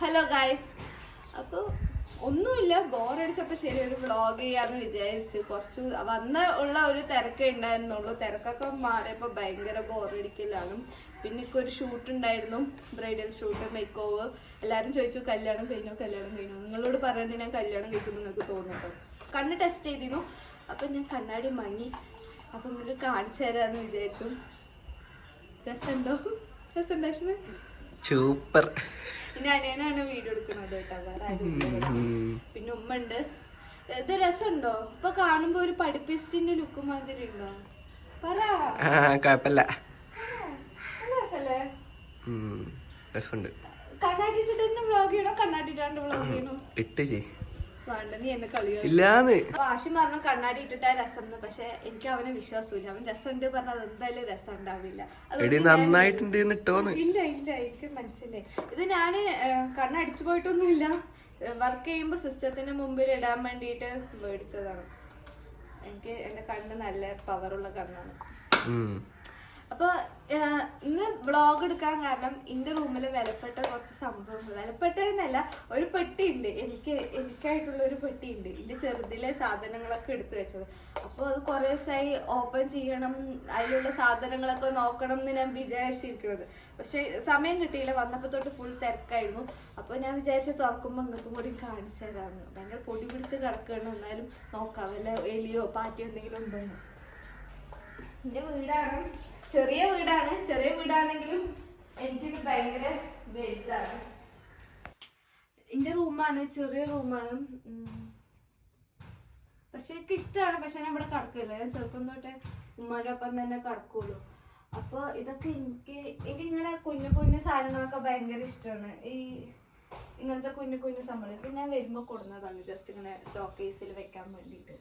Hello guys, അപ്പോൾ ഒന്നുമില്ല, ബോറടിച്ചപ്പോൾ ശരി ഒരു വ്ളോഗ് ചെയ്യാന്ന് വിചാരിച്ചു. കുറച്ച് ഉള്ള ഒരു തിരക്കേ ഉണ്ടായിരുന്നുള്ളൂ. തിരക്കൊക്കെ മാറിയപ്പോൾ ഭയങ്കര ബോറടിക്കലാണ്. പിന്നെ ഇപ്പോൾ ഒരു ഷൂട്ട് ഉണ്ടായിരുന്നു, ബ്രൈഡൽ ഷൂട്ട്, മേക്ക് ഓവർ. എല്ലാവരും ചോദിച്ചു കല്യാണം കഴിഞ്ഞോ. നിങ്ങളോട് പറയേണ്ടത് ഞാൻ കല്യാണം കഴിക്കുമ്പോൾ നിങ്ങൾക്ക് തോന്നുന്നുണ്ടോ? കണ്ണ് ടെസ്റ്റ് ചെയ്തിരുന്നു, അപ്പം ഞാൻ കണ്ണാടി വാങ്ങി. അപ്പം നിങ്ങൾക്ക് കാണിച്ചു തരാമെന്ന് വിചാരിച്ചു. രസമുണ്ടോ? സൂപ്പർ. പിന്നെ അനിയനാണ് വീഡിയോ എടുക്കുന്നത് കേട്ടോ, വേറെ ആരും. പിന്നെ ഉമ്മ ഉണ്ട്. ഇത് രസമുണ്ടോ? ഇപ്പൊ കാണുമ്പോ ഒരു പഠിപ്പിസ്റ്റിന്റെ ലുക്ക് മാതിരി ഉണ്ടോ? പറ. കുഴപ്പമില്ല, രസല്ലേ? രസമുണ്ട്. കണ്ണാടി ഇട്ടിട്ട് തന്നെ വ്ളോഗ് ചെയ്യണോ കണ്ണാടി ഇട്ടാണ്ട് വ്ളോഗ് ചെയ്യണോ? ഇട്ട് വേണ്ട, നീ എന്നെ കളിയോ. വാശി പറഞ്ഞു കണ്ണാടി ഇട്ടിട്ടാ രസം, പക്ഷെ എനിക്ക് അവനെ വിശ്വാസമില്ല. അവൻ രസമുണ്ട് പറഞ്ഞാൽ അതെന്തായാലും രസം ഉണ്ടാവില്ല. ഇല്ല എനിക്ക് മനസ്സിലായി. ഇത് ഞാന് കണ്ണടിച്ചു പോയിട്ടൊന്നുമില്ല, വർക്ക് ചെയ്യുമ്പോ സിസ്റ്റത്തിന്റെ മുമ്പിൽ ഇടാൻ വേണ്ടിട്ട് മേടിച്ചതാണ്. എനിക്ക് എന്റെ കണ്ണ് നല്ല പവറുള്ള കണ്ണാണ്. അപ്പൊ ഇന്ന് വ്ളോഗ് എടുക്കാൻ കാരണം എന്റെ റൂമില് വിലപ്പെട്ട കുറച്ച് സംഭവങ്ങൾ, വിലപ്പെട്ടതെന്നല്ല, ഒരു പെട്ടി ഉണ്ട്, എനിക്കായിട്ടുള്ള ഒരു പെട്ടി ഉണ്ട്. എന്റെ ചെറുതിലെ സാധനങ്ങളൊക്കെ എടുത്തു വെച്ചത്. അപ്പോൾ അത് കുറെ ദിവസമായി ഓപ്പൺ ചെയ്യണം, അതിലുള്ള സാധനങ്ങളൊക്കെ നോക്കണം എന്ന് ഞാൻ വിചാരിച്ചിരിക്കുന്നത്. പക്ഷെ സമയം കിട്ടിയില്ല, വന്നപ്പോ തൊട്ട് ഫുൾ തിരക്കായിരുന്നു. അപ്പൊ ഞാൻ വിചാരിച്ചു തുറക്കുമ്പോ നിങ്ങൾക്കും കൂടി കാണിച്ചു തരാമെന്ന്. ഭയങ്കര പൊടി പിടിച്ച് കിടക്കണം, എന്നാലും നോക്കാം വല്ല എലിയോ പാറ്റിയോ എന്തെങ്കിലും ഉണ്ടോ. എന്റെ വീടാണ്, ചെറിയ വീടാണെങ്കിലും എനിക്കിത് ഭയങ്കര വലുതാണ്. എന്റെ റൂമാണ്, ചെറിയ റൂമാണ്. പക്ഷെ എനിക്ക് ഇഷ്ടമാണ്. പക്ഷെ ഞാൻ ഇവിടെ കിടക്കില്ല, ഞാൻ ചെറുപ്പം തൊട്ടേ ഉമ്മാൻ്റെ ഒപ്പം തന്നെ കിടക്കുള്ളൂ. അപ്പൊ ഇതൊക്കെ എനിക്കിങ്ങനെ കുഞ്ഞു സാധനങ്ങളൊക്കെ ഭയങ്കര ഇഷ്ടമാണ്. ഇങ്ങനത്തെ കുഞ്ഞു സംഭവം ഞാൻ വരുമ്പോ കൊടുന്നതാണ്, ജസ്റ്റ് ഇങ്ങനെ ഷോക്കേസിൽ വെക്കാൻ വേണ്ടിയിട്ട്.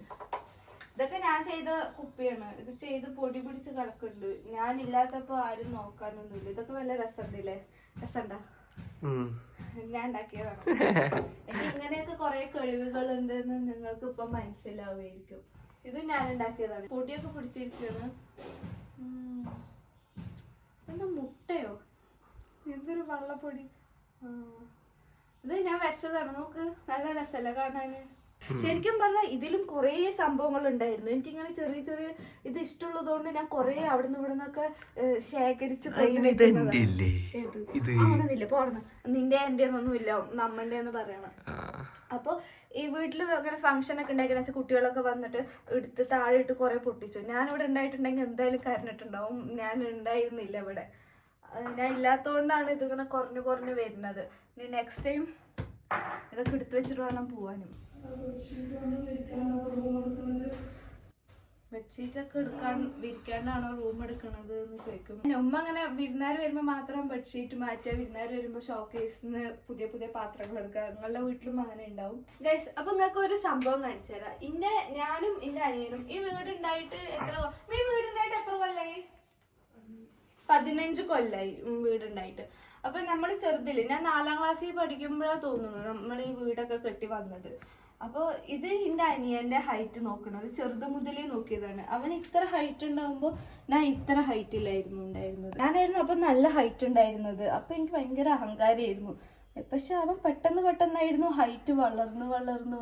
ഇതൊക്കെ ഞാൻ ചെയ്ത കുപ്പിയാണ്. ഇത് ചെയ്ത് പൊടി പിടിച്ച് കിടക്കുന്നുണ്ട്. ഞാനില്ലാത്തപ്പോ ആരും നോക്കാനൊന്നുമില്ല. ഇതൊക്കെ നല്ല രസമുണ്ടല്ലേ? രസമുണ്ടാ? ഞാൻ ഉണ്ടാക്കിയതാണ്. എനിക്ക് ഇങ്ങനെയൊക്കെ കുറെ കഴിവുകൾ ഉണ്ടെന്ന് നിങ്ങൾക്ക് ഇപ്പൊ മനസ്സിലാവുമായിരിക്കും. ഇത് ഞാൻ ഉണ്ടാക്കിയതാണ്. പൊടിയൊക്കെ പിടിച്ചിരിക്കുകയാണ്. എന്താ മുട്ടയോ? എന്തൊരു വെള്ളപ്പൊടി. ഇത് ഞാൻ വെച്ചതാണ്. നോക്ക്, നല്ല രസമല്ല കാണാന്? ശരിക്കും പറഞ്ഞാൽ ഇതിലും കുറേ സംഭവങ്ങൾ ഉണ്ടായിരുന്നു. എനിക്കിങ്ങനെ ചെറിയ ഇത് ഇഷ്ടമുള്ളതുകൊണ്ട് ഞാൻ കുറെ അവിടുന്ന് ഇവിടുന്നൊക്കെ ശേഖരിച്ചു. ആവണമെന്നില്ല, പോണം. നിന്റെ എന്റെ ഒന്നുമില്ല, നമ്മളുടെ എന്ന് പറയണം. അപ്പൊ ഈ വീട്ടില് അങ്ങനെ ഫംഗ്ഷൻ ഒക്കെ ഉണ്ടാക്കി വെച്ചാൽ കുട്ടികളൊക്കെ വന്നിട്ട് എടുത്ത് താഴെ ഇട്ട് കുറെ പൊട്ടിച്ചു. ഞാനിവിടെ ഉണ്ടായിട്ടുണ്ടെങ്കിൽ എന്തായാലും കരഞ്ഞിട്ടുണ്ടാവും. ഞാൻ ഉണ്ടായിരുന്നില്ല ഇവിടെ, ഞാൻ ഇല്ലാത്തതുകൊണ്ടാണ് ഇതിങ്ങനെ കുറഞ്ഞു വരുന്നത്. ഇനി നെക്സ്റ്റ് ടൈം ഇതൊക്കെ എടുത്തു വെച്ചിട്ട് വേണം പോവാനും. ബെഡ്ഷീറ്റൊക്കെ വിരിക്കാണ്ടാണോ റൂം എടുക്കണത് എന്ന് ചോദിക്കും. ഉമ്മ അങ്ങനെ വിരുന്നാർ വരുമ്പോ മാത്രം ബെഡ്ഷീറ്റ് മാറ്റുക, വിരുന്നാർ വരുമ്പോ ഷോക്കേസിന്ന് പുതിയ പാത്രങ്ങൾ എടുക്കുക. നിങ്ങളുടെ വീട്ടിലും അങ്ങനെ ഉണ്ടാവും ഗൈസ്. അപ്പൊ നിങ്ങൾക്ക് ഒരു സംഭവം കാണിച്ചു തരാം. ഞാനും എന്റെ അനിയനും ഈ വീടുണ്ടായിട്ട് എത്ര കൊല്ലായി? 15 കൊല്ലായി വീടുണ്ടായിട്ട്. അപ്പൊ നമ്മൾ ചെറുതില്, ഞാൻ 4ാം ക്ലാസ്സിൽ പഠിക്കുമ്പോഴാണ് തോന്നുന്നു നമ്മൾ ഈ വീടൊക്കെ കെട്ടി വന്നത്. അപ്പൊ ഇത് എന്റെ അനിയന്റെ ഹൈറ്റ് നോക്കണത് ചെറുത് മുതലേ നോക്കിയതാണ്. അവൻ ഇത്ര ഹൈറ്റ് ഉണ്ടാവുമ്പോ ഞാൻ ഇത്ര ഹൈറ്റിലായിരുന്നു ഉണ്ടായിരുന്നത്. ഞാനായിരുന്നു അപ്പൊ നല്ല ഹൈറ്റ് ഉണ്ടായിരുന്നത്. അപ്പൊ എനിക്ക് ഭയങ്കര അഹങ്കാരമായിരുന്നു. പക്ഷെ അവൻ പെട്ടെന്നായിരുന്നു ഹൈറ്റ് വളർന്ന്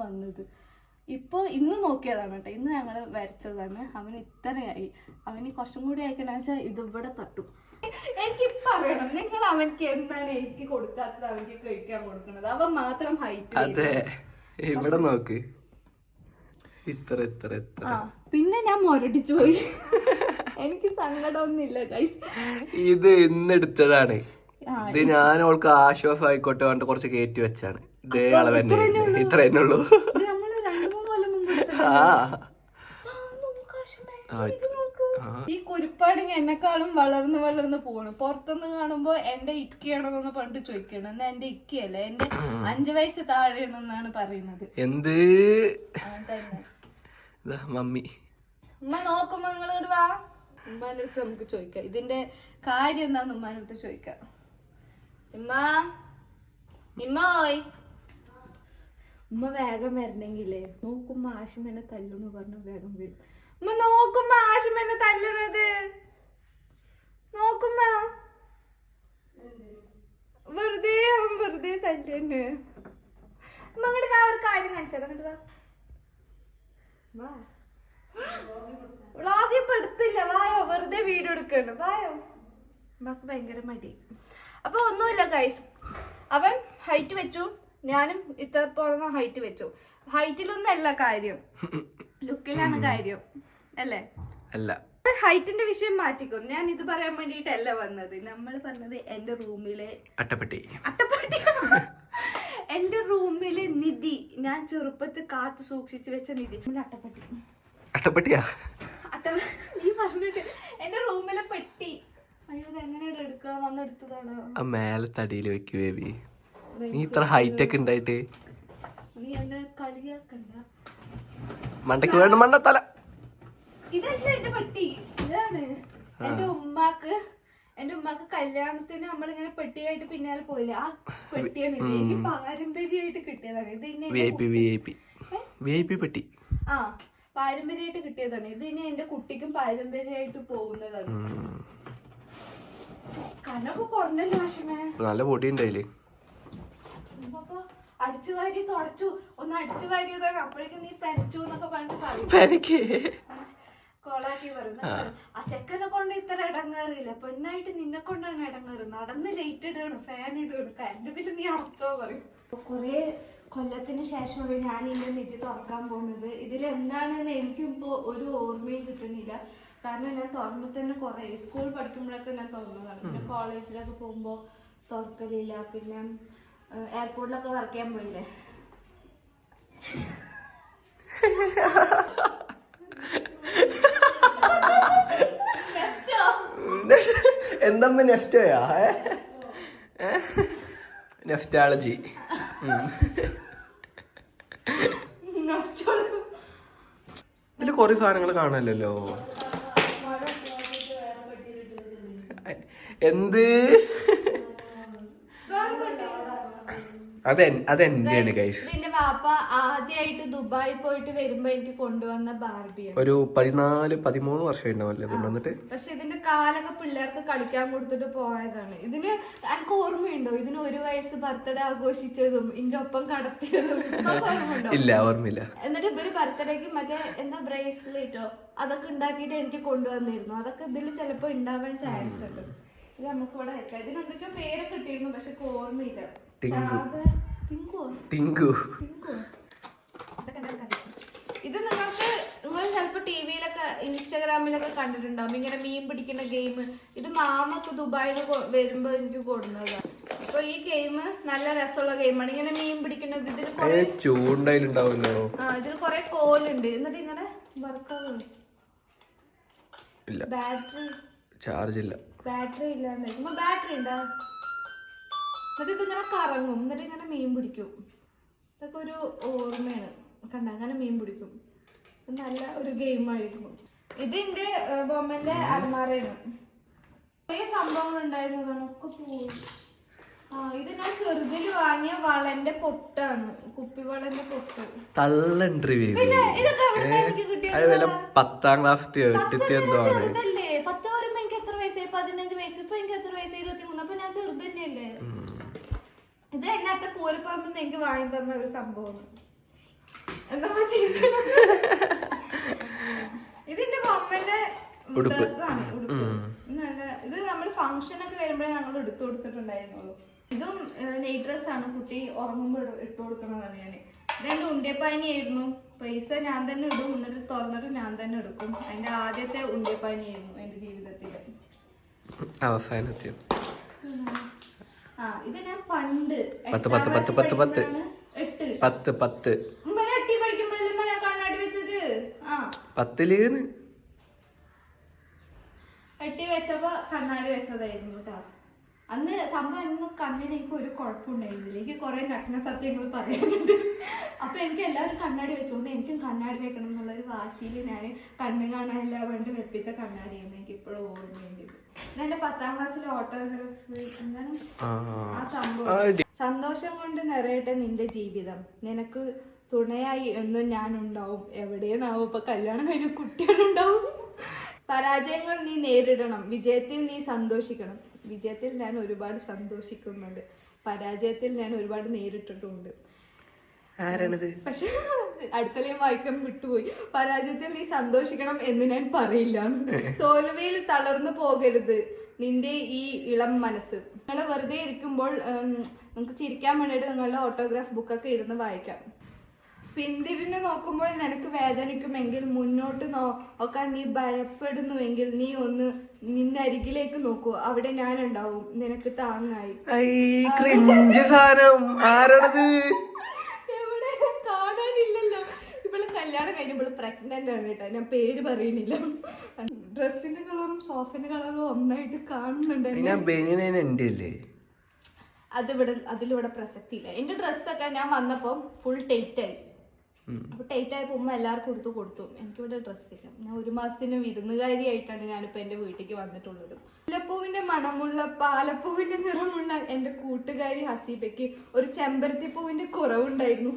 വന്നത്. ഇന്ന് നോക്കിയതാണ് കേട്ടോ, ഇന്ന് ഞങ്ങള് വരച്ചതാണ്. അവന് ഇത്രയായി. അവന് കുറച്ചും കൂടി ആയിക്കണെന്ന് വെച്ചാൽ ഇതിവിടെ തട്ടും. എനിക്കിപ്പ അറിയണം, നിങ്ങൾ അവനക്ക് എന്താണ് എനിക്ക് കൊടുക്കാത്തത് അവനക്ക് കഴിക്കാൻ കൊടുക്കുന്നത്? അവൻ മാത്രം ഹൈറ്റ്. ഇവിടെ നോക്ക്, ഇത്ര. പിന്നെ ഞാൻ മുരടിച്ചു പോയി. എനിക്ക് സങ്കടമൊന്നുമില്ല ഗൈസ്. ഇത് ഇന്നെടുത്തതാണ്. ഇത് ഞാൻ അവൾക്ക് ആശ്വാസം ആയിക്കോട്ടെ വേണ്ട കുറച്ച് കയറ്റി വെച്ചാണ്. ഇതേ അളവന്നെ, ഇത്ര തന്നെ ഉള്ളൂ. ഈ കുരുപ്പാടിങ് എന്നെക്കാളും വളർന്ന് പോണു. പുറത്തുനിന്ന് കാണുമ്പോ എന്റെ ഇക്കയാണോന്ന് പണ്ട് ചോദിക്കണം. എന്നാ എന്റെ ഇക്കയല്ല, എന്റെ 5 വയസ്സ് താഴെയാണെന്നാണ് പറയുന്നത്. എന്ത് മമ്മി ഉമ്മ നോക്കുമ്പോ നിങ്ങളോട് വാ, ഉമ്മാന്റെ അടുത്ത് നമുക്ക് ചോദിക്കാം ഇതിന്റെ കാര്യം എന്താന്ന് ഉമ്മാന്റെ അടുത്ത് ചോദിക്കാം. ഇമ്മോയ്, ഉമ്മ വേഗം വരണെങ്കിലേ നോക്കുമ്പോ ആശും എന്നെ തല്ലുന്ന് പറഞ്ഞു വേഗം വരും. ഉമ്മ നോക്കുമ്പോ ആശും എന്നെ തല്ലണത് നോക്കുമ്പോ അവൻ വെറുതെ തല്ലുണ്ട്. അങ്ങോട്ട് വാ, ഒരു കാര്യം കാണിച്ചാലോ. അങ്ങോട്ട് വാ. വ്ളോഗ് ഇപ്പൊ എടുത്തില്ല. വായോ, വെറുതെ വീഡിയോ എടുക്കണ്ട. വായോ. നമുക്ക് ഭയങ്കര മടി. അപ്പൊ ഒന്നുമില്ല ഗൈസ്, അവൻ ഹൈറ്റ് വെച്ചു, ഞാനും ഇത്രത്തോളം ഹൈറ്റ് വെച്ചു. ഹൈറ്റിലൊന്നല്ല കാര്യം, ലുക്കിലാണ് കാര്യം അല്ലേ? അല്ല, ഹൈറ്റിന്റെ വിഷയം മാറ്റിക്കോ. ഞാൻ ഇത് പറയാൻ വേണ്ടിട്ടല്ല വന്നത്. നമ്മൾ പറഞ്ഞത് എന്റെ റൂമിലെ അട്ടപ്പെട്ടി എന്റെ റൂമിലെ നിധി, ഞാൻ ചെറുപ്പത്തിൽ കാത്തു സൂക്ഷിച്ചു വെച്ച നിധി. അട്ടപ്പെട്ടിയാ നീ പറഞ്ഞിട്ട് എന്റെ റൂമിലെ പെട്ടി. അയ്യോ, ഇത് എങ്ങനെയാണ് എടുക്കാൻ വന്നെടുത്തതാണ്. ആ മേലെ തടിയിൽ വെക്കു ബേബി. നീ ഇത്ര ഹൈറ്റ് ഒക്കെ ഉണ്ടായിട്ട് നീ എന്നെ കളിയാക്കണ്ട. മണ്ടക്ക് വേണം മണ്ടത്തല. ഇതല്ല എന്റെ പെട്ടി, ഇതാണ് എന്റെ ഉമ്മാക്ക് കല്യാണത്തിന് നമ്മളിങ്ങനെ പെട്ടിയായിട്ട് പിന്നാലെ പോയില്ല, ആ പെട്ടിയാണ് ഇത്. എനിക്ക് പാരമ്പര്യമായിട്ട് കിട്ടിയതാണ് ഇത്. VIP പെട്ടി. ആ, പാരമ്പര്യമായിട്ട് കിട്ടിയതാണ് ഇത്. ഇനി എന്റെ കുട്ടിക്കും പാരമ്പര്യമായിട്ട് പോകുന്നതാണ്. കനൊക്കെ കുറഞ്ഞല്ലോ പക്ഷേ നല്ല പൊടി ഉണ്ടായില്ലേ. അപ്പൊ അടിച്ചു വാരി തുടച്ചു, ഒന്ന് അടിച്ചു വാരിയതാണ്. അപ്പോഴേക്കും നീ പെരച്ചു എന്നൊക്കെ പറഞ്ഞിട്ട് കൊളാക്കി പറയുന്നത്. ആ ചെക്കനെ കൊണ്ട് ഇത്ര ഇടങ്ങാറില്ല, പെണ്ണായിട്ട് നിന്നെ കൊണ്ടാണ് ഇടങ്ങാറ്. നടന്ന് ലൈറ്റ് ഇടുകയാണ്, ഫാൻ ഇടുകയാണ്, കറണ്ട് ബില്ല് നീ അടച്ചോ പറയും. കുറെ കൊല്ലത്തിന് ശേഷമാണ് ഞാൻ ഇതിന്റെ നിധി തുറക്കാൻ പോകുന്നത്. ഇതിലെന്താണെന്ന് എനിക്കും ഇപ്പൊ ഒരു ഓർമ്മയും കിട്ടണില്ല. കാരണം ഞാൻ തുറന്നിട്ട് തന്നെ കുറെ സ്കൂൾ പഠിക്കുമ്പോഴൊക്കെ ഞാൻ തുറന്നതാണ്. പിന്നെ കോളേജിലൊക്കെ പോകുമ്പോ തുറക്കലില്ല. പിന്നെ എയർപോർട്ടിലൊക്കെ വർക്ക് ചെയ്യാൻ പോയില്ലേ. എന്തമ്മ നെസ്റ്റോയാ? നെസ്റ്റാളജി. ഇതില് കൊറേ സാധനങ്ങൾ കാണാനല്ലോ. എന്ത് അതെന്റെയാണ് ഗൈസ്. ഇതിന്റെ വാപ്പ ആദ്യമായിട്ട് ദുബായി പോയിട്ട് വരുമ്പോ എനിക്ക് കൊണ്ടുവന്ന ബാർബിയാണ്. ഒരു 14-13 വർഷം ഉണ്ടാവല്ലേ കൊണ്ടുവന്നിട്ട്. പക്ഷെ ഇതിന്റെ കാലൊക്കെ പിള്ളേർക്ക് കളിക്കാൻ കൊടുത്തിട്ട് പോയതാണ്. ഇതിന് എനിക്ക് ഓർമ്മയുണ്ടോ? ഇതിന് 1 വയസ്സ് ബർത്ത്ഡേ ആഘോഷിച്ചതും ഇതിന്റെ ഒപ്പം കടത്തിയതും ഇല്ല, ഓർമ്മയില്ല. എന്നിട്ട് ഇവര് ബർത്ത്ഡേക്ക് മറ്റേ എന്താ ബ്രേസ്ലെറ്റോ അതൊക്കെ ഉണ്ടാക്കിയിട്ട് എനിക്ക് കൊണ്ടുവന്നിരുന്നു. അതൊക്കെ ഇതിൽ ചിലപ്പോ ഉണ്ടാവാൻ ചാൻസ് ഉണ്ട്. ഇത് നമുക്ക് ഇവിടെ വെക്കാം. ഇതിന് എന്തൊക്കെയോ പേരൊക്കെ ഇട്ടിരുന്നു, പക്ഷെ ഓർമ്മയില്ല. ടിങ്കു. ഇത് നിങ്ങൾ ചിലപ്പോ ടിവിയിലൊക്കെ ഇൻസ്റ്റാഗ്രാമിലൊക്കെ കണ്ടിട്ടുണ്ടാവും, ഇങ്ങനെ മീൻ പിടിക്കുന്ന ഗെയിം. ഇത് മാമക്ക് ദുബായിൽ വരുമ്പോ എനിക്ക് കൊടുക്കുന്നതാണ്. അപ്പൊ ഈ ഗെയിം നല്ല രസമുള്ള ഗെയിമാണ്. ഇങ്ങനെ മീൻ പിടിക്കുന്നത്. ഇതിൽ ചൂണ്ടയിലുണ്ടാവല്ലോ. ഇതിൽ കൊറേ കോലുണ്ട്. എന്നിട്ട് ഇങ്ങനെ വർക്കാവുന്നു. ബാറ്ററി ചാർജ് ഇല്ല. ബാറ്ററി ഇല്ലാണ്ട് ബാറ്ററി ഉണ്ടാ. എന്നിട്ട് ഇതിങ്ങനെ കറങ്ങും, എന്നിട്ട് ഇങ്ങനെ മീൻ പിടിക്കും. ഇതൊക്കെ ഒരു ഓർമ്മയാണ്. കണ്ട, അങ്ങനെ മീൻ പിടിക്കും. നല്ല ഒരു ഗെയിമായിരുന്നു. ഇതിന്റെ ബൊമ്മന്റെ അലമാരയാണ്. കുറേ സംഭവങ്ങൾ ഉണ്ടായിരുന്നതാണ്, ഒക്കെ പോയി. ഇത് ഞാൻ ചെറുതിൽ വാങ്ങിയ വളന്റെ പൊട്ടാണ്, കുപ്പിവളന്റെ പൊട്ട്. പിന്നെ ഇതൊക്കെ എവിടെ എനിക്ക് കിട്ടിയത്? 10ാം ക്ലാസ് ചെറുതല്ലേ. 10 വരുമ്പോ എനിക്ക് എത്ര വയസ്സായി? 15 വയസ്സ്. ഇപ്പൊ എനിക്ക് എത്ര വയസ്സായി? 23. അപ്പൊ ഞാൻ ചെറുത് തന്നെയല്ലേ. ഇത് എന്നാത്ത പൂരപ്പറമ്പ് എനിക്ക് വാങ്ങി തന്ന ഒരു സംഭവമാണ്. എന്താ ഇതിന്റെ ബൊമ്മന്റെ ഡ്രസ്സാണ്, ഉടുപ്പ്. നല്ല ഇത് നമ്മൾ ഫംഗ്ഷൻ ഒക്കെ വരുമ്പോഴേ ഞങ്ങൾ എടുത്തു കൊടുത്തിട്ടുണ്ടായിരുന്നുള്ളൂ. ഇതും നെയ്റ്റ് ഡ്രസ്സാണ്. കുട്ടി ഉറങ്ങുമ്പോ ഇട്ട് കൊടുക്കണതാണ് ഞാൻ. ഇതെന്റെ ഉണ്ടിയപ്പാനിയായിരുന്നു. പൈസ ഞാൻ തന്നെ ഇടും, എന്നിട്ട് തുറന്നിട്ട് ഞാൻ തന്നെ എടുക്കും. അതിന്റെ ആദ്യത്തെ ഉണ്ടിയപ്പാനിയായിരുന്നു എന്റെ ജീവിതത്തില്. അവസാനത്തെ ഇത് ഞാൻ പണ്ട് 10 പഠിക്കുമ്പോഴല്ലേ ഞാൻ കണ്ണാടി വെച്ചത്. 10 എട്ടി വെച്ചപ്പോ കണ്ണാടി വെച്ചതായിരുന്നു കേട്ടോ. അന്ന് സംഭവം ഇന്ന് കണ്ണിന് എനിക്ക് ഒരു കുഴപ്പമുണ്ടായിരുന്നില്ല. എനിക്ക് കുറെ നഗ്ന സത്യങ്ങൾ പറയാനുണ്ട്. അപ്പൊ എനിക്ക് എല്ലാവരും കണ്ണാടി വെച്ചോണ്ട് എനിക്കും കണ്ണാടി വെക്കണം എന്നുള്ളൊരു വാശിയിൽ ഞാൻ കണ്ണ് കാണാനില്ല വേണ്ടി വെപ്പിച്ച കണ്ണാടിയായിരുന്നു. എനിക്ക് ഇപ്പോഴും ഓർമ്മയുണ്ട്. എന്റെ 10ാം ക്ലാസ്സിൽ ഓട്ടോഗ്രാഫി എന്താണ് ആ സംഭവം. സന്തോഷം കൊണ്ട് നിറയട്ടെ നിന്റെ ജീവിതം, നിനക്ക് തുണയായി എന്നും ഞാൻ ഉണ്ടാവും. എവിടെയെന്നാവും ഇപ്പൊ കല്യാണം കഴിഞ്ഞ കുട്ടികളുണ്ടാവും. പരാജയങ്ങൾ നീ നേരിടണം, വിജയത്തിൽ നീ സന്തോഷിക്കണം. വിജയത്തിൽ ഞാൻ ഒരുപാട് സന്തോഷിക്കുന്നുണ്ട്, പരാജയത്തിൽ ഞാൻ ഒരുപാട് നേരിട്ടിട്ടുമുണ്ട്. ആരാണിത്? പക്ഷെ അടുത്തല്ലേ വായിക്കാൻ വിട്ടുപോയി. പരാജയത്തിൽ നീ സന്തോഷിക്കണം എന്ന് ഞാൻ പറയില്ല. തോൽവിയിൽ തളർന്നു പോകരുത് നിന്റെ ഈ ഇളം മനസ്സ്. നിങ്ങൾ വെറുതെ ഇരിക്കുമ്പോൾ നിങ്ങൾക്ക് ചിരിക്കാൻ വേണ്ടിയിട്ട് നിങ്ങളുടെ ഓട്ടോഗ്രാഫ് ബുക്കൊക്കെ ഇരുന്ന് വായിക്കാം. പിന്തിരിഞ്ഞു നോക്കുമ്പോൾ നിനക്ക് വേദനിക്കുമെങ്കിൽ, മുന്നോട്ട് നോക്കാൻ നീ ഭയപ്പെടുന്നുവെങ്കിൽ, നീ ഒന്ന് നിന്നരികിലേക്ക് നോക്കൂ. അവിടെ ഞാനുണ്ടാവും നിനക്ക് താങ്ങായി. എവിടെ കാണാനില്ലല്ലോ. ഇവള് കല്യാണം കഴിഞ്ഞപ്പോൾ പ്രഗ്നന്റ് ആണ് കേട്ടോ. ഞാൻ പേര് പറയുന്നില്ല. ഡ്രസ്സിന്റെ കളറും സോഫിന്റെ കളറും ഒന്നായിട്ട് കാണുന്നുണ്ട്. അതിലിവിടെ പ്രസക്തി ഇല്ല. എന്റെ ഡ്രസ്സൊക്കെ ഞാൻ വന്നപ്പോ ഫുൾ ടൈറ്റ് ആയി. അപ്പൊ ടൈറ്റ് ആയപ്പോ ഉമ്മ എല്ലാവർക്കും കൊടുത്തു. എനിക്കിവിടെ ഡ്രസ്സില്ല. ഞാൻ 1 മാസത്തിന് വിരുന്നുകാരിയായിട്ടാണ് ഞാനിപ്പോ എന്റെ വീട്ടിലേക്ക് വന്നിട്ടുള്ളത്. മുല്ലപ്പൂവിന്റെ മണമുള്ള പാലപ്പൂവിന്റെ നിറമുള്ള എന്റെ കൂട്ടുകാരി ഹസീബയ്ക്ക് ഒരു ചെമ്പരത്തി പൂവിന്റെ കുറവുണ്ടായിരുന്നു.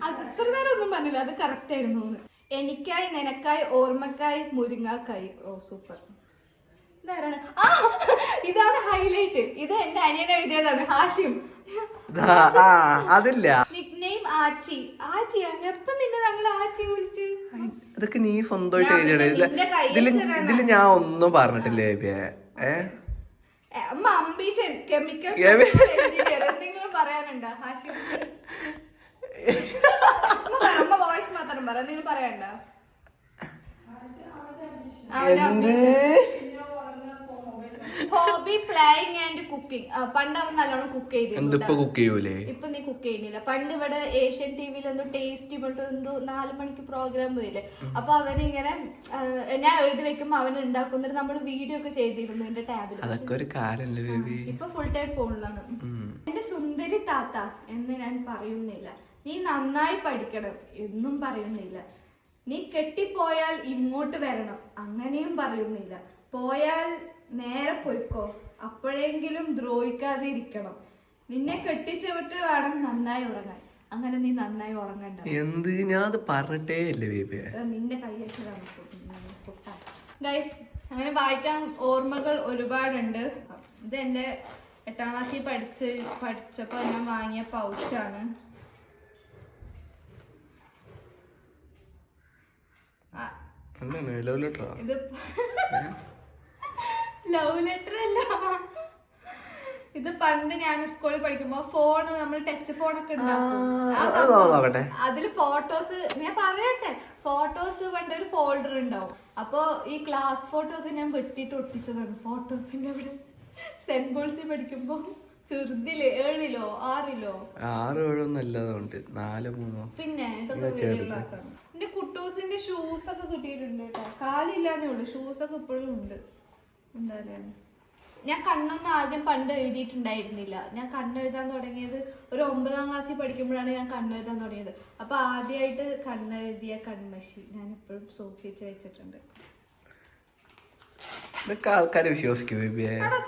അത് ഇത്ര നേരം ഒന്നും പറഞ്ഞില്ല, അത് കറക്റ്റ് ആയിരുന്നു. എനിക്കായി നിനക്കായി ഓർമ്മക്കായി മുരിങ്ങാക്കായി. ഓ സൂപ്പർ. ഇതാരാണ്? ആ ഇതാണ് ഹൈലൈറ്റ്. ഇത് എന്റെ അനിയൻ എഴുതിയതാണ്, ഹാഷിം. അതില്ല ആച്ചി. ആച്ചിയാ? എപ്പൊ നിന്നെ ഞങ്ങൾ ആച്ചി വിളിച്ച്? അതൊക്കെ നീ സ്വന്തമായിട്ട് എഴുതിയാണ്. ഇതില് ഞാൻ ഒന്നും പറഞ്ഞിട്ടില്ലേ അംബീഷൻ കെമിക്കൽ എന്തെങ്കിലും പറയാനുണ്ടോ ഹാഷിം? വോയിസ് മാത്രം പറ, എന്തെങ്കിലും പറയണ്ട. Hobby playing and cooking. പണ്ട് അവൻ നല്ലോണം കുക്ക് ചെയ്തിരുന്നു. ഇപ്പൊ നീ കുക്ക് ചെയ്യുന്നില്ല. പണ്ട് ഇവിടെ ഏഷ്യൻ ടിവിയിൽ എന്തോ ടേസ്റ്റി എന്തോ 4 മണിക്ക് പ്രോഗ്രാം പോയില്ലേ, അപ്പൊ അവനിങ്ങനെ ഞാൻ എഴുതി വെക്കുമ്പോ അവൻ ഉണ്ടാക്കുന്നിട്ട് നമ്മൾ വീഡിയോ ഒക്കെ ചെയ്തിരുന്നു എന്റെ ടാബിൽ. ഇപ്പൊ ഫുൾ ടൈം ഫോണിലാണ്. എന്റെ സുന്ദരി താത്ത എന്ന് ഞാൻ പറയുന്നില്ല. നീ നന്നായി പഠിക്കണം എന്നും പറയുന്നില്ല. നീ കെട്ടിപ്പോയാൽ ഇങ്ങോട്ട് വരണം അങ്ങനെയും പറയുന്നില്ല. പോയാൽ നേരെ പോയിക്കോ, അപ്പോഴെങ്കിലും ദ്രോഹിക്കാതെ ഇരിക്കണം. നിന്നെ കെട്ടിച്ചവിട്ട് വേണം നന്നായി ഉറങ്ങാൻ. അങ്ങനെ നീ നന്നായി ഉറങ്ങണ്ട. എന്ത് ഞാൻ അത് പറഞ്ഞിട്ടേ ഇല്ല ബേബി. നിന്റെ കൈയ്യക്ഷരാണ്. അങ്ങനെ വായിക്കാൻ ഓർമ്മകൾ ഒരുപാടുണ്ട്. ഇത് എന്റെ 8ാം ക്ലാസ്സിൽ പഠിച്ചപ്പോ ഞാൻ വാങ്ങിയ പൗച്ചാണ്. ഇത് ലവ് ലെറ്റർ അല്ല. ഇത് പണ്ട് ഞാൻ സ്കൂളിൽ പഠിക്കുമ്പോ ഫോൺ, നമ്മൾ ടച്ച് ഫോണൊക്കെ ഉണ്ടാക്കും. അതില് ഫോട്ടോസ്, ഞാൻ പറയട്ടെ, ഫോട്ടോസ് പണ്ട് ഒരു ഫോൾഡർ ഉണ്ടാവും. അപ്പൊ ഈ ക്ലാസ് ഫോട്ടോ ഒക്കെ ഞാൻ വെട്ടിട്ട് ഒട്ടിച്ചതാണ് ഫോട്ടോസിന്റെ അവിടെ. സെന്റ് പോൾസിൽ പഠിക്കുമ്പോ ചെറുതില് 7ിലോ 6ിലോ 6-7 പിന്നെ ഇതൊക്കെ വലിയ ക്ലാസ്സാണ്. എന്റെ കുട്ടൂസിന്റെ ഷൂസ് ഒക്കെ കിട്ടിയിട്ടുണ്ട് കേട്ടോ. കാലില്ലാന്നേ ഉള്ളു, ഷൂസ് ഒക്കെ ഇപ്പോഴും ഉണ്ട്. എന്തായാലും ഞാൻ കണ്ണൊന്നും ആദ്യം പണ്ട് എഴുതിയിട്ടുണ്ടായിരുന്നില്ല. ഞാൻ കണ്ണെഴുതാൻ തുടങ്ങിയത് ഒരു 9ാം ക്ലാസ്സിൽ പഠിക്കുമ്പോഴാണ് ഞാൻ കണ്ണെഴുതാൻ തുടങ്ങിയത്. അപ്പൊ ആദ്യമായിട്ട് കണ്ണെഴുതിയ കൺമഷി ഞാൻ ഇപ്പോഴും സൂക്ഷിച്ച് വെച്ചിട്ടുണ്ട്.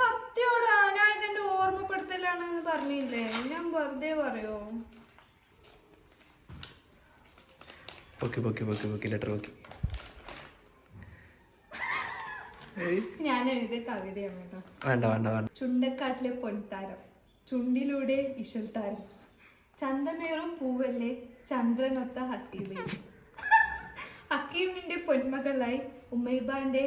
സത്യോടാ, ഞാൻ ഇതെന്റെ ഓർമ്മപ്പെടുത്തലാണെന്ന് പറഞ്ഞില്ലേ, ഞാൻ വെറുതെ പറയോ? ഞാൻ എഴുതിയ കവിതയാണ് കേട്ടോ. ചുണ്ടക്കാട്ടിലെ പൊൻതാരം, ചുണ്ടിലൂടെ ഇശൽത്താരം, ചന്തമേറും പൂവല്ലേ ചന്ദ്രനൊത്ത ഹസീബേ, ഹക്കീമിന്റെ പൊന്മകളായി ഉമൈബാന്റെ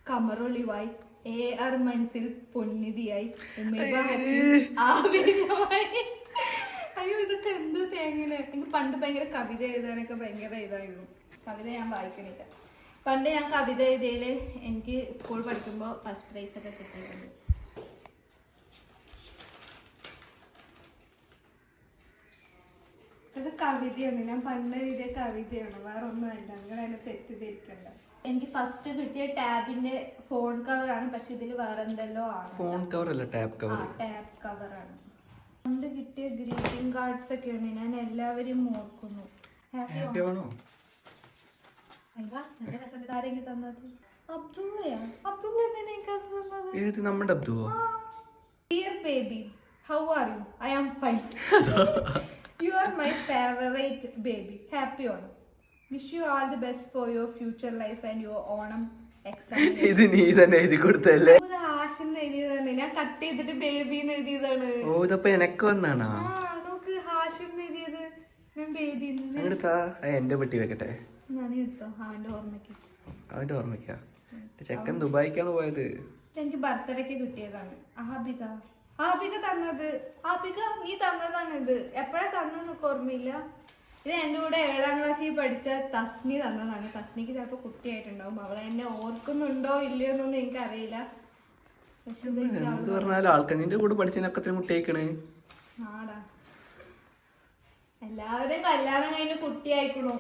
കമറൊളിവായി, AR മനസ്സിൽ പൊന്നിതിയായി ഉമൈബ ആവേശമായി. അയ്യോ ഇതൊക്കെ എന്തോ തേങ്ങനെ. എനിക്ക് പണ്ട് ഭയങ്കര കവിത എഴുതാനൊക്കെ ഭയങ്കര ഇതായിരുന്നു. കവിത ഞാൻ വായിക്കണില്ല. പണ്ട് ഞാൻ കവിത എഴുതിയതില് എനിക്ക് സ്കൂൾ പഠിക്കുമ്പോൾ ഫസ്റ്റ് പ്രൈസ് ഒക്കെ കിട്ടിയിട്ടുണ്ട്. ഇത് കവിതയാണ്, ഞാൻ പണ്ട് എഴുതിയ കവിതയാണ്, വേറെ ഒന്നുമല്ല. നിങ്ങൾ അതിനെ തെറ്റിദ്ധരിക്കണ്ട. എനിക്ക് ഫസ്റ്റ് കിട്ടിയ ടാബിന്റെ ഫോൺ കവറാണ്, പക്ഷെ ഇതിൽ വേറെ എന്തെല്ലോ ആണ്. ഫോൺ കവർ അല്ല, ടാബ് കവർ. ടാബ് കവറാണ്. പണ്ട് കിട്ടിയ ഗ്രീറ്റിംഗ് കാർഡ്സ് ഒക്കെയാണ് ഞാൻ എല്ലാവരും ഓർക്കുന്നു. ഹാപ്പി ആണോ? Dear baby, how are you? I am fine. You are my favorite baby. Happy Onam. Wish you all the best for your future life and your Onam exam. ഇത് നീ തന്നെ എഴുതി കൊടുത്തല്ലേ? ഹാഷിം എഴുതിയതാണ്, ഞാൻ കട്ട് ചെയ്തിട്ട് ബേബിന്ന് എഴുതിയതാണ്. ഓ ഇതപ്പൊ എനക്ക് വന്നാണോ? നോക്ക് ഹാഷിം എഴുതിയത് ഞാൻ ബേബി. എടുത്താ എന്റെ പെട്ടി വെക്കട്ടെ. എടുത്തോ അവന്റെ ഓർമ്മയ്ക്ക്. അവന്റെ ഓർമ്മയ്ക്കാ? ചെക്കൻ ദുബായിക്കാണ് പോയത്. എനിക്ക് ബർത്ത്ഡേക്ക് കിട്ടിയതാണ്. ആബിക തന്നത്. ആബിക നീ തന്നതാണ് ഇത്. എപ്പോഴാ തന്നെന്നൊക്കെ ഓർമ്മയില്ല. ഇത് എന്റെ കൂടെ 7ാം ക്ലാസ്സിൽ പഠിച്ച തസ്നി തന്നതാണ്. തസ്നിക്ക് ചിലപ്പോ കുട്ടിയായിട്ടുണ്ടാവും. അവളെ എന്നെ ഓർക്കുന്നുണ്ടോ ഇല്ലയോ എന്നൊന്നും എനിക്കറിയില്ല. പക്ഷെ എന്ത് പറഞ്ഞാലും ആൾക്കാർ നിന്റെ കൂടെ പഠിച്ചതിനൊക്കെ മുട്ടയിക്കണേ. ആടാ, എല്ലാവരും കല്യാണം കഴിഞ്ഞ് കുട്ടിയായിക്കണു.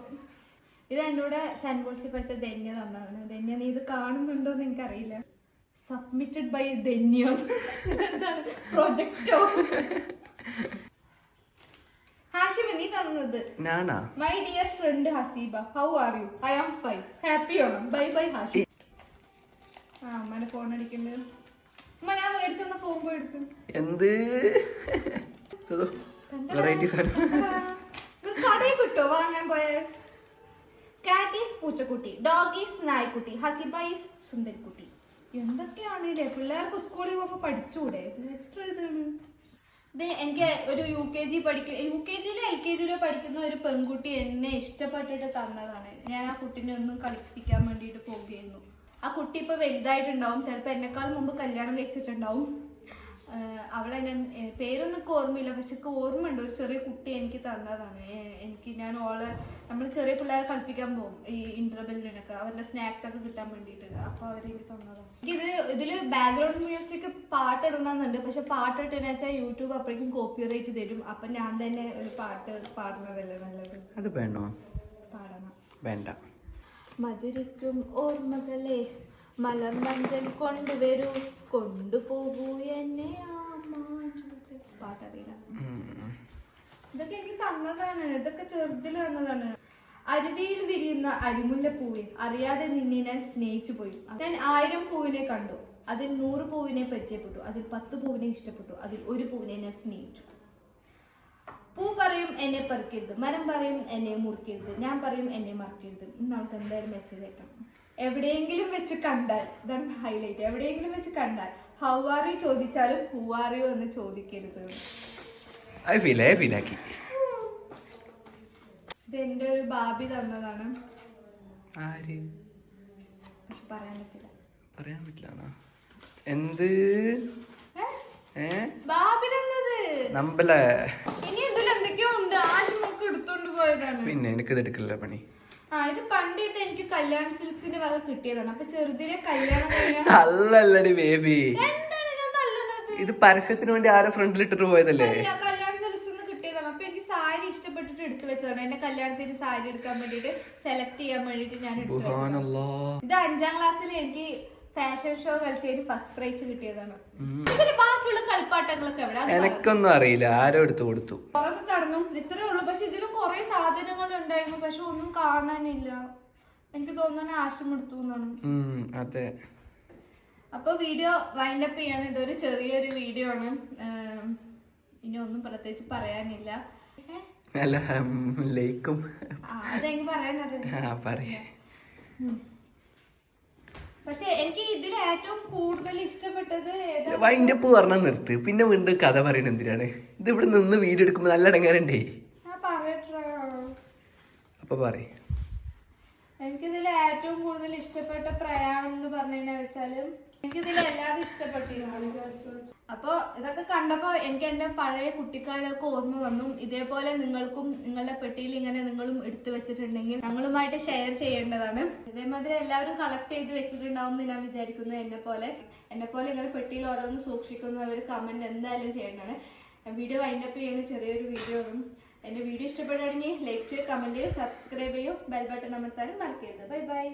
ഇത് എന്റെ കൂടെ സെന്റ് പോൾസിൽ പഠിച്ച ധന്യ തന്നതാണ്. ധന്യ നീ ഇത് കാണുന്നുണ്ടോ എന്ന് എനിക്കറിയില്ല. Submitted by Dhanya. പ്രൊജക്ടോ ഹാഷിം നീ തന്നത്. My dear friend Haseeba, how are you? I am fine, happy Onam, bye bye Hashim. അമ്മനെ ഫോൺ അടിക്കുന്നത്. അമ്മ ഞാൻ മേടിച്ചെന്ന ഫോൺ പോയി എടുക്കും. എന്ത് കടയിൽ കിട്ടോ വാങ്ങാൻ പോയ? കാറ്റ് ഈസ് പൂച്ചക്കുട്ടി, ഡോഗ് ഈസ് നായ്ക്കുട്ടി, ഹസീബ ഈസ് സുന്ദരിക്കുട്ടി. എന്തൊക്കെയാണല്ലേ പിള്ളേർക്ക് സ്കൂളിൽ പോകുമ്പോ പഠിച്ചൂടെ? ലെറ്റർ എഴുതാണ്. ഇത് എനിക്ക് ഒരു യുകെജിയിലോ LKGയിലോ പഠിക്കുന്ന ഒരു പെൺകുട്ടി എന്നെ ഇഷ്ടപ്പെട്ടിട്ട് തന്നതാണ്. ഞാൻ ആ കുട്ടീനെ ഒന്നും കളിപ്പിക്കാൻ വേണ്ടിയിട്ട് പോവുകയായിരുന്നു. ആ കുട്ടി ഇപ്പൊ വലുതായിട്ടുണ്ടാവും, ചിലപ്പോ എന്നെക്കാൾ മുമ്പ് കല്യാണം കഴിച്ചിട്ടുണ്ടാവും. അവളെ ഞാൻ പേരൊന്നും ഓർമ്മയില്ല, പക്ഷെ ഓർമ്മയുണ്ട്. ഒരു ചെറിയ കുട്ടി എനിക്ക് തന്നതാണ്. ഞാൻ നമ്മൾ ചെറിയ പിള്ളേരെ കളിപ്പിക്കാൻ പോകും ഈ ഇന്റർവെല്ലിനൊക്കെ, അവരുടെ സ്നാക്സ് ഒക്കെ കിട്ടാൻ വേണ്ടിയിട്ട്. അപ്പൊ അവരെനിക്ക് തന്നതാണ്. ഇതില് ബാക്ക്ഗ്രൗണ്ട് മ്യൂസിക് പാട്ടിടണമെന്നുണ്ട്, പക്ഷെ പാട്ടിട്ടെന്ന് വെച്ചാൽ യൂട്യൂബ് അപ്പോഴേക്കും കോപ്പിറൈറ്റ് തരും. അപ്പൊ ഞാൻ തന്നെ ഒരു പാട്ട് പാടുന്നതല്ലേ നല്ലത്. അത് വേണോ? പാടണം. വേണ്ട. മധുരിക്കും ഓർമ്മകളെ മലർമഞ്ചൽ കൊണ്ടുവരൂ, കൊണ്ടുപോകൂ എന്നെ. പാട്ടറിയില്ല. ഇതൊക്കെ എനിക്ക് തന്നതാണ്. ഇതൊക്കെ ചെറുതിൽ തന്നതാണ്. അരുവിയിൽ വിരിയുന്ന അരിമുല്ല പൂവെ, അറിയാതെ നിന്നെ ഞാൻ സ്നേഹിച്ചു പോയി. ഞാൻ 1000 പൂവിനെ കണ്ടു, അതിൽ 100 പൂവിനെ പരിചയപ്പെട്ടു, അതിൽ 10 പൂവിനെ ഇഷ്ടപ്പെട്ടു, അതിൽ 1 പൂവിനെ ഞാൻ സ്നേഹിച്ചു. പൂ പറയും എന്നെ പറിക്കരുത്, മരം പറയും എന്നെ മുറിക്കരുത്, ഞാൻ പറയും എന്നെ മറക്കരുത്. നമുക്ക് എന്തായാലും മെസ്സേജ് അയക്കാം. എവിടെയെങ്കിലും വെച്ച് കണ്ടാൽ, ഇതാണ് ഹൈലൈറ്റ്, എവിടെയെങ്കിലും വെച്ച് കണ്ടാൽ ഹൗ ആർ യു ചോദിച്ചാലും ഹൂ ആർ യു എന്ന് ചോദിക്കരുത്. ഇതെന്റെ ഒരു ബാബി തന്നതാണ്. പറയാൻ പറ്റില്ല. എന്ത് ബാബി തന്നത് നമ്പലേ? ഇനി ഇതിൽ എന്തൊക്കെയോ ഉണ്ട്. ആശുമൊക്കെ എടുത്തോണ്ട് പോയതാണ്. പിന്നെ എനിക്ക് എടുക്കില്ല പണി. ഇത് പണ്ട് ഇത് എനിക്ക് കല്യാൺ സിൽക്സിന്റെ വക കിട്ടിയതാണ്. അപ്പൊ ചെറുതിലെ കല്യാണം അല്ലടി ബേബി, എന്താണ് ഞാൻ തള്ളുന്നത്? ഇത് പരസ്യത്തിന് വേണ്ടി ആരോ ഫ്രണ്ടിൽ ഇട്ടിട്ട് പോയതല്ലേ? കല്യാൺ സിൽക്സ് കിട്ടിയതാണ്. അപ്പൊ എനിക്ക് സാരി ഇഷ്ടപ്പെട്ടിട്ട് എടുത്തു വെച്ചതാണ്. എന്റെ കല്യാണത്തിന് സാരി എടുക്കാൻ വേണ്ടിട്ട് സെലക്ട് ചെയ്യാൻ വേണ്ടിട്ട് ഞാൻ എടുത്തു വെച്ചതാണ്. ഇത് 5ാം ക്ലാസ്സിൽ എനിക്ക് ഫാഷൻ ഷോ കളിച്ചതിന് ഫസ്റ്റ് പ്രൈസ് കിട്ടിയതാണ്. ഇതിന് ബാക്കിയുള്ള കളിപ്പാട്ടങ്ങളൊക്കെ എവിടെ? എനിക്കൊന്നും അറിയില്ല, ആരോ എടുത്തു കൊടുത്തു. പുറത്ത് കടന്നു ഇത്രേ ഉള്ളൂ. പക്ഷെ ഇതിലും കുറെ സാധനങ്ങൾ ഉണ്ടായിരുന്നു, പക്ഷെ ഒന്നും കാണാനില്ല. എനിക്ക് തോന്നുന്നു ആശം എടുത്തു എന്നാണ്. അതെ. അപ്പൊ വീഡിയോ വൈൻഡ് അപ്പ് ചെയ്യാണ്. ഇതൊരു ചെറിയൊരു വീഡിയോ ആണ്. ഇനി ഒന്നും പ്രത്യേകിച്ച് പറയാനില്ല. ലൈക്കും അതെനിക്ക് പറയാനറിയാം. പക്ഷെ എനിക്ക് ഇതിൽ ഏറ്റവും കൂടുതൽ ഇഷ്ടപ്പെട്ടത് വൈൻഡ് അപ്പ് പറഞ്ഞാൽ നിർത്ത്. പിന്നെ വീണ്ടും കഥ പറയണ എന്തിനാണ്? ഇത് ഇവിടെ നിന്ന് വീഡിയോ എടുക്കുമ്പോ നല്ല ഇടങ്ങാറുണ്ടേ. അപ്പൊ പറയ്. എനിക്കിതിൽ ഏറ്റവും കൂടുതൽ ഇഷ്ടപ്പെട്ട പ്രയാണം എന്ന് പറഞ്ഞു വെച്ചാലും എനിക്കിതിൽ എല്ലാതും ഇഷ്ടപ്പെട്ടിരുന്നു. അപ്പൊ ഇതൊക്കെ കണ്ടപ്പോ എനിക്ക് എന്റെ പഴയ കുട്ടിക്കാലൊക്കെ ഓർമ്മ വന്നു. ഇതേപോലെ നിങ്ങൾക്കും നിങ്ങളുടെ പെട്ടിയിൽ ഇങ്ങനെ നിങ്ങളും എടുത്തു വെച്ചിട്ടുണ്ടെങ്കിൽ ഞങ്ങളുമായിട്ട് ഷെയർ ചെയ്യേണ്ടതാണ്. ഇതേമാതിരി എല്ലാവരും കളക്ട് ചെയ്ത് വെച്ചിട്ടുണ്ടാവും എന്ന് ഞാൻ വിചാരിക്കുന്നു. എന്നെ പോലെ ഇങ്ങനെ പെട്ടിയിൽ ഓരോന്ന് സൂക്ഷിക്കുന്നവർ കമന്റ് എന്തായാലും ചെയ്യേണ്ടതാണ്. വീഡിയോ വൈൻഡപ്പ് ചെയ്യുന്ന ചെറിയൊരു വീഡിയോ ആണ്. എന്റെ വീഡിയോ ഇഷ്ടപ്പെടുകയാണെങ്കിൽ ലൈക്ക് ചെയ്യുക, കമന്റ് ചെയ്യുക, സബ്സ്ക്രൈബ് ചെയ്യൂ, ബെൽ ബട്ടൺ അമർത്താനും മറക്കരുത്. Bye bye.